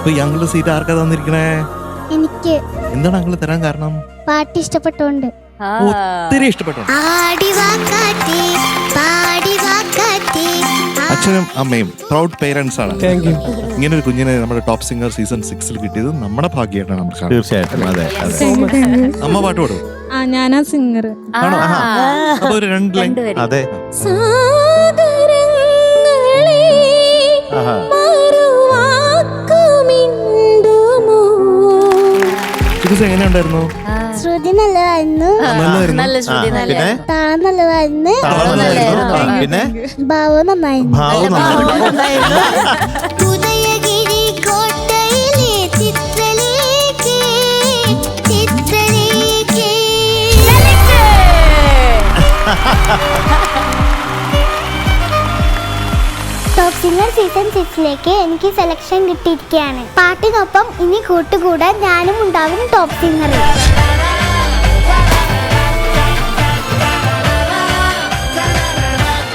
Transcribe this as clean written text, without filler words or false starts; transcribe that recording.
ഇപ്പൊ ഞങ്ങളുടെ സീറ്റ് ആർക്കാ തന്നിരിക്കണേ? എനിക്ക്. എന്താണ് അങ്കിള് തരാൻ കാരണം? പാട്ട് ഇഷ്ടപ്പെട്ടോണ്ട്. ഒത്തിരി ഇഷ്ടപ്പെട്ടു. അച്ഛനും അമ്മയും പ്രൗഡ് പേരൻസ് ആണ്. ഇങ്ങനെ ഒരു കുഞ്ഞിനെ നമ്മുടെ ടോപ്പ് സിംഗർ സീസൺ 6 കിട്ടിയത് നമ്മുടെ ഭാഗ്യമായിട്ടാണ് നമുക്ക്. തീർച്ചയായിട്ടും. അതെ. അമ്മ പാട്ട് പാടും. ഞാനാ സിംഗർ. ആണോ? അപ്പൊ ഒരു 2 ലൈൻ. അതെ. എങ്ങനെയുണ്ടായിരുന്നു? ശ്രുതി നല്ലതായിരുന്നു, പിന്നെ താളം നല്ലതായിരുന്നു, പിന്നെ ഭാവം നന്നായിരുന്നു. ടോപ്പ് സിംഗർ സീസൺ 6 എനിക്ക് സെലക്ഷൻ കിട്ടിയിരിക്കുകയാണ്. പാട്ടിനൊപ്പം ഇനി കൂട്ടുകൂടാൻ ഞാനും ഉണ്ടാകും ടോപ്പ് സിംഗറിൽ.